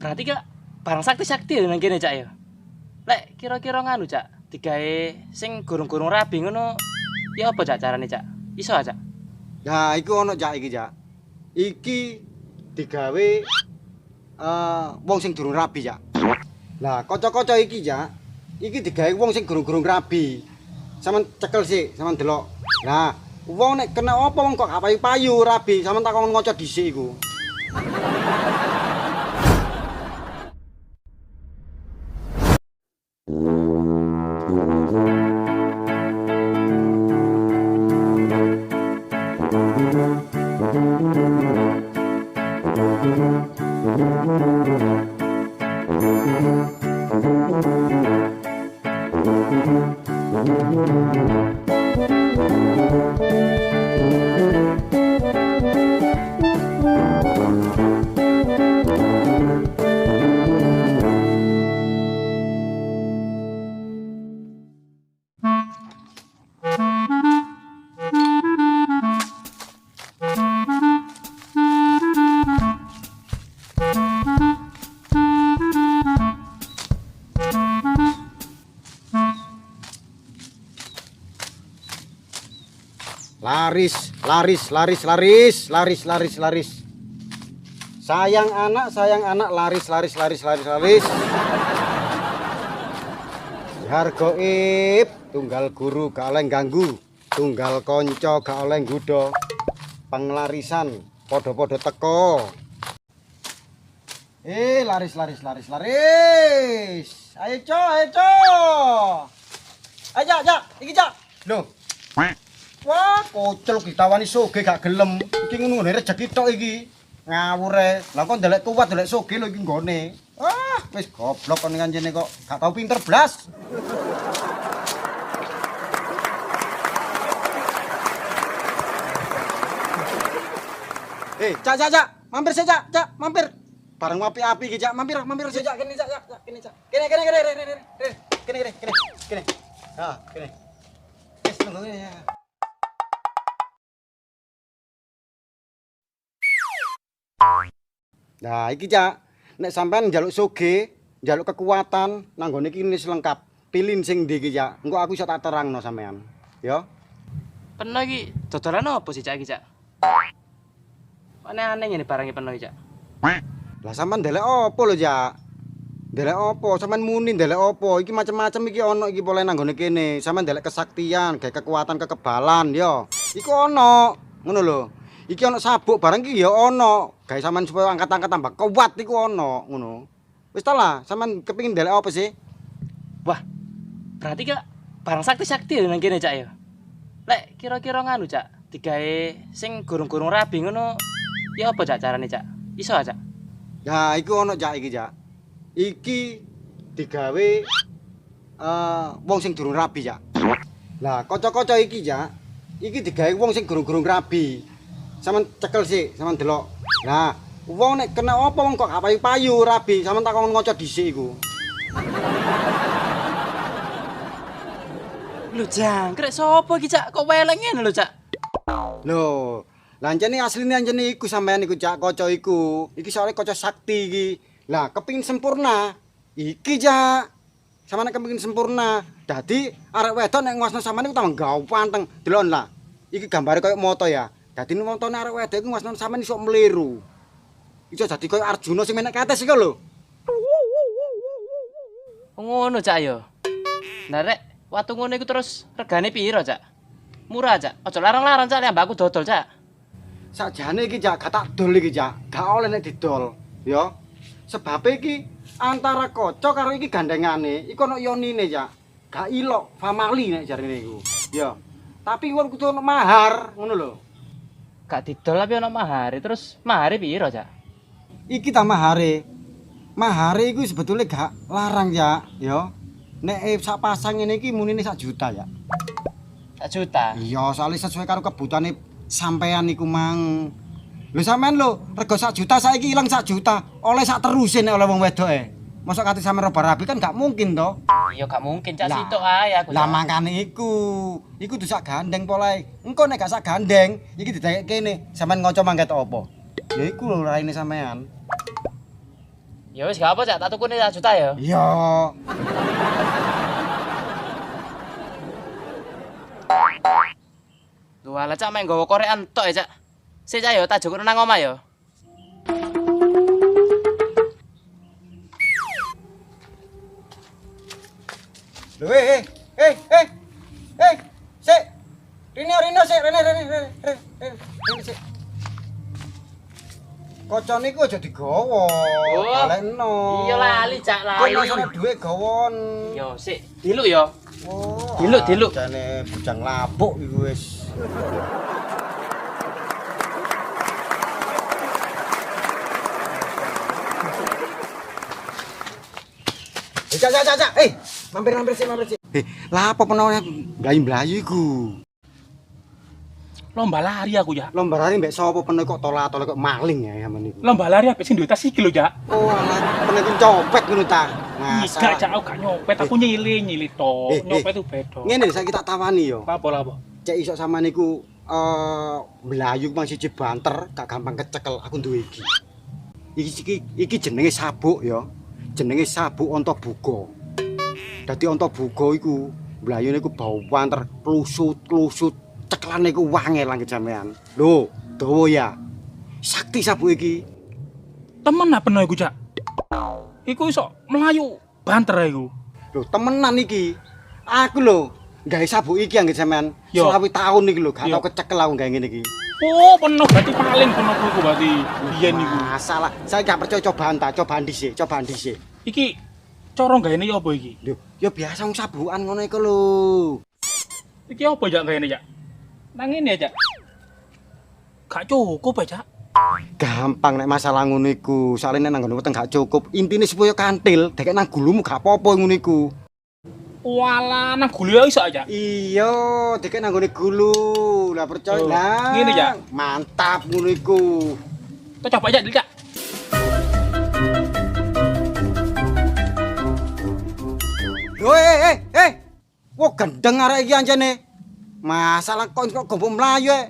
Berarti kak barang sakti-sakti ya nang kene cak ya. Lek kira-kira nganu cak, digawe sing gurung-gurung rabi ngono. Ya apa cak carane cak? Iso cak? Nah, iku ono cak iki cak. Iki digawe wong sing durung rabi cak. Lah, kaca-kaca iki cak, iki digawe wong sing gurung-gurung rabi. Sampeyan cekel sik, sampeyan delok. Nah, wong nek kena apa wong kok gak payu-payu rabi, sampeyan takon ngoco dhisik iku. Laris. Sayang anak, laris. Harga ip, tunggal guru gak oleh ganggu, tunggal konco gak oleh nggudo. Penglarisan, podo-podo teko. Laris. Ayo, co. Ayo, Cak, iki, Cak. Loh. Wah, kocel ditawani soge gak gelem. Iki ngono rezeki tok iki. Ngawur e. Lah kok ndelek kuat ndelek soge lho iki nggone. Ah, wis goblok kon kancene kok gak tau pinter blas. Cak. Mampir sih, Cak. Mampir. Bareng api-api iki, Cak. Mampir sih, Cak. Kene, Cak. Kene. Kene. Ah, kene. Wis tunggu ya. Nah, iki Cak, nek sampean njaluk soge, njaluk kekuatan, nang nggone iki wis lengkap. Pilih sing ndi iki Cak, engko aku iso tak terangno sampean. Ya. Peno iki dodolan apa sih cak iki cak? Aneh-aneh ngene barangnya peno iki cak. Lah sampean ndelek opo lho Cak? Ndelek opo? Sampean muni ndelek opo? Iki macam-macam iki ono iki pole nang nggone kene. Sampean ndelek kesaktian, gawe kekuatan kekebalan ya. Iku ono, ngono lho. Iki ono sabuk barang iki ya ono. Gawe sampean supaya angkat-angkat tambah kuat iku ono, ngono. Wis ta lah, sampean kepengin ndelek apa sih? Wah, berarti kak barang sakti-sakti ya nang kene cak ya. Lek kira-kira nganu cak, digawe sing gurung-gurung rabi ngono. Ya apa cak carane cak? Iso cak? Nah, iku ono Cak iki Cak. Iki digawe wong sing durung rabi Cak. Lah, kaca-kaca iki Cak, iki digawe wong sing gurung-gurung rabi. Sampeyan cekel sik, sampeyan delok. Nah, wong nek kena apa wong kok gak payu-payu rabi, sampeyan takon ngoco dhisik iku. Lho jangkrik sapa iki cak? Kok weleng ngene lho cak? Lho, lancene asline anjene iku sampean iku Cak, kaca iku. Iki soalnya kaca sakti iki. Lah, kepengin sempurna. Iki Cak. Sampeyan kepengin sempurna. Dadi arek wedok nek nguasno sampean iku tambah gawe panteng. Delon lah. Iki gambare koyo moto ya. Dadi montone arek wedok iku nguasno sampean iso mliru. Iso dadi koyo Arjuna sing menek ketes iku lho. Ngono cak ya. Nah rek, watu ngono iku terus regane piro cak? Murah cak. Aja larang-larang cak, ambak aku dodol cak. Sakjane iki Cak, gak tak dol iki Cak. Gak oleh nek didol, ya. Sebab iki antara kaca karo iki gandengane, iku ono yonine Cak. Gak ilok, famali nek jarine iku. Ya. Tapi wong kudu ono mahar, ngono lho. Gak didol tapi ono mahare. Terus mahare piro cak? Iki ta mahare. Mahare iku sebetulnya gak larang Cak, ya. Nek sak pasang ngene iki munine 1 juta ya. 1 juta. Iya, soalnya sesuai karo kebutuhane sampean iku mang. Lho sampean lho, rego 1 juta saiki ilang 1 juta. Oleh sak teruse nek oleh wong wedoke. Mosok kate sampean roba rabi kan gak mungkin to. Iya gak mungkin cak Lah, sitok ae aku. Lah Cak. mangkane iku. Iku dusak gandeng polae. Engko nek gak sak gandeng, iki didayek kene. Sampean ngoco mangket apa? Ya iku lho raine sampean. Ya wis gak apa cak, tak tukune 1 juta ya. Iya. Lho ala cak mek nggawa korekan tok ya cak. Sik cak ya tak jukuk nang omah ya. Lho sik. Rino sik, Rene sik. Kaca niku aja digawa. Balekno. Iya lali cak lali. Kok masane dhuwit gawon. Yo sik, diluk ya. Oh. Diluk. Jane bujang labuk iku wis. Cak. Mampir sik. Lah apa penone mlayu-mlayu iku? Lomba lari aku ya. Lomba lari mbek sapa pene kok tolak-tolak kok maling ya sampean niku. Lomba lari apa sing duwe tas iki lho, Jak. Oh, alah pene ku copet ngono ta. Enggak, Jak, aku gak nyopet, aku nyili to. Eh, Nyopet itu beda. Ngene saiki tak tawani yo. Apa? Cek iso sampean niku mlayu mang siji banter gak gampang kecekel aku duwe iki. Iki jenenge sabuk ya. Jenenge sabuk onto buga. Dadi onto buga iku mlayune iku bau banter klusut. Cekelane iku wangel langit sampean. Lho, dawa ya. Sakti sabuk iki. Temen apa iku, Jak? Iku iso melayu banter iku. Lho, temenan iki. Aku lho gawe sabuk iki anggit sampean. Yo. 20 tahun iki lho, gak Yo. tau kecekel aku gawe ngene iki. Oh, penuh berarti paling penuh iku berarti. Biyen iku. Masalah. Saya gak percaya cobaan dhisik. Iki cara gaene ya apa iki? Lho, ya biasa wong sabukan ngono iku lho. Iki apa Jak gaene, Jak? Nang ngene ya, Jak. Gak cukup ya, Jak. Gampang nek masalah ngono iku. Soale nek nang ngono weteng gak cukup. Intine supaya kantil, dek nang gulumu gak apa-apa ngono iku. Walah, nang gulu ya iso aja. Iya, dek nang nggone gulu. Lah percaya Oh, lah. ngene ya? Mantap ngono iku. Kita coba aja dulu, Jak. Lho, Wah, gendeng arek iki anjene. Masalah kok gombong mlayu e.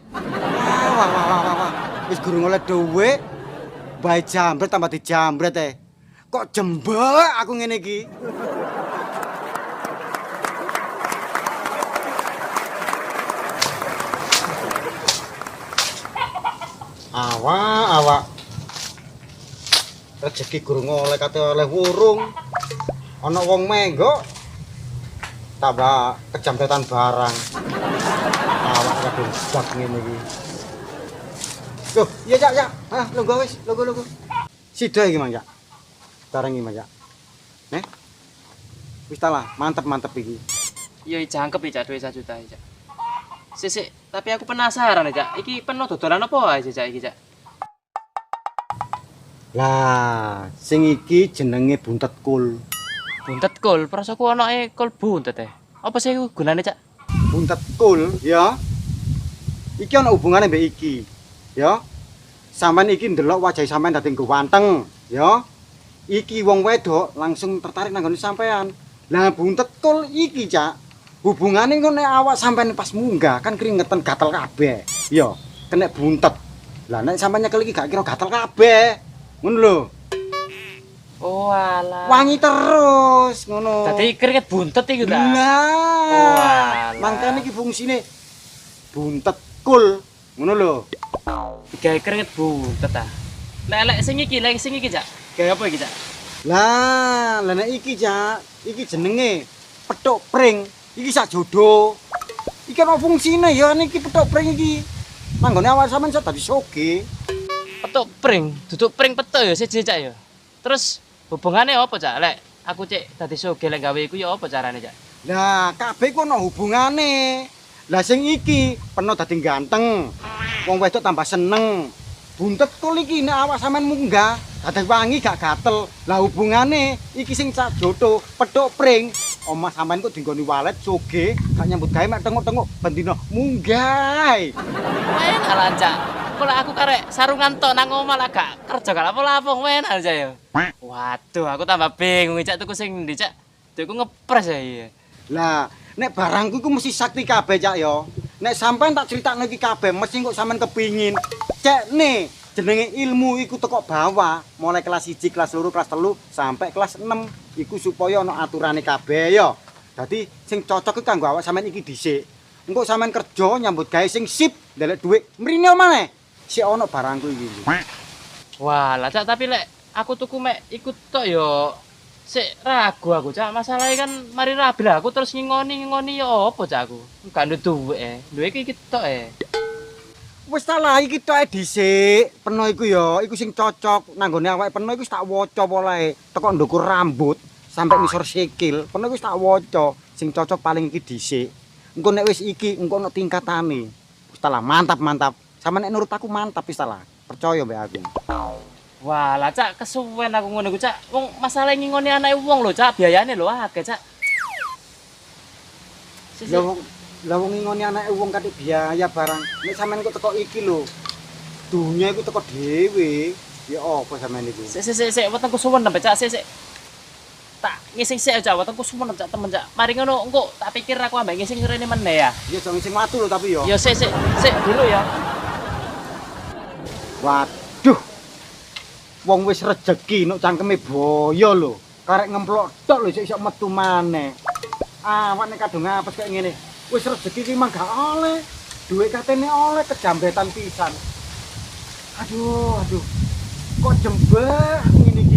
Wah. Wis gurung oleh dhuwit. Bae jambret tambah dijambret e. Kok jembek aku ngene iki. Awak. Rezeki gurung oleh kate oleh wurung. Ana wong menggo tambah kejamretan barang. Awak kadung sak ngene iki. Loh, iya Cak. Ah, lungguh wis, lungguh. Sida iki, Mang Cak. Barang iki, Mang Cak. Wis ta lah, mantep iki. Yo jangkep ya cak duwe 1 juta ya cak. Sik, tapi aku penasaran ya cak. Iki penuh dodolan apa aja cak iki cak? Lah, sing iki jenenge buntet kul. Buntet kul, prasaku anake kul buntet e. Apa sih iku gunane cak? Buntet kul ya. Iki ana hubungane mbek iki. Ya. Sampeyan iki ndelok wajah sampeyan dadi ganteng, ya. Iki wong wedok langsung tertarik nang nggone sampean. Lah buntet kul iki, Cak. Hubungane ngono nek awak sampeyan pas munggah kan keringetan gatel kabeh. Ya, kena buntet. Lah nek sampeyan nyekel iki gak kira gatel kabeh. Ngono lho. Oh alah. Wangi terus ngono. Dadi keringet buntet iku ta? Lah. Mangkane iki fungsine buntet kul. Ngono lho. Digawe keringet buntet ta. Lek sing iki cak. Gawe apa iki cak? Lah nek iki, Cak, iki jenenge pethuk pring. Iki sak jodoh. Iki ana fungsine ya niki pethuk pring iki. Manggone awak sampean iso dadi soge. Petuk pring, duduk pring petuk ya siji cak ya. Terus hubungannya apa cak? Lek aku cek dadi sugih lek gawe iku ya apa carane cak? Lah kabeh ku ana hubungane. Lah sing iki peno dadi ganteng. Wong wedok tambah seneng. Buntet kul iki nek awak sampean munggah, dadi wangi gak gatel. Lah hubungane iki sing sak jodoh pethuk pring. Omah sampean kok dinggoni walet soge, gak nyambut gawe mek tengok-tengok bendina munggah. Men alah cak. Kok lek aku karek sarungan tok nang omah lah gak kerja gak lapo-lapo men aja ya. Waduh, aku tambah bingung cak tuku sing ndi cak. Tuku ngepres ya iya. Lah, nek barangku iku mesti sakti kabeh, Cak ya. Nek sampean tak critakno iki kabeh, mesti kok sampean kepingin. Cek nih, jenenge ilmu iku teko bawah, mulai kelas 1, kelas 2, kelas 3 sampai kelas 6 iku supaya ana aturane kabeh ya. Dadi sing cocok iku kanggo awak sampean iki dhisik. Engko sampean kerja nyambut gawe sing sip, ndelek dhuwit mrene maneh. Sik ana barangku iki. Wah, lah Cak, tapi lek aku tuku mek ikut tok yo sik ragu aku Cak. Masalahnya kan mari rabi lah aku terus ngingoni ya apa Cak aku. Enggak nduk duwe. Duwe iki tok Wis ta lah iki tok dhisik. Peno iku ya, iku sing cocok nanggone awake peno iku wis tak waca polahe. Teko ndukur rambut sampai ngisor sikil. Peno iku wis tak waca. Sing cocok paling iki dhisik. Engko nek wis iki engko ono tingkatane. Wis ta lah mantap. Sama nek nurut aku mantap wis ta lah. Percaya mbek aku. Wah, lah Cak, kesuwen aku ngono iku Cak. Wong masalah ngingoni anake wong lho Cak, biayane lho akeh Cak. Lah wong ngingoni anake wong kate biaya barang. Nek sampean kok teko iki lho. Dunya iku teko dhewe. Ya apa sampean iku? Sik, wetengku suwen Cak, sik. Tak ngising sik Cak, wetengku suwen Cak temen Cak. Mari ngono engko tak pikir aku ambek ngising rene meneh ya. Ya jangan sing watu lho tapi ya. Ya sik dulu ya. Waduh. Wong wis rejeki nuk cangkeme boyo lho. Karek ngemplok tok lho isok metu maneh. Awak nek kadung apes kayak ngene. Wis rejeki iki mah gak oleh. Duit katene oleh kejambetan pisan. Aduh. Kok jembek ngene iki.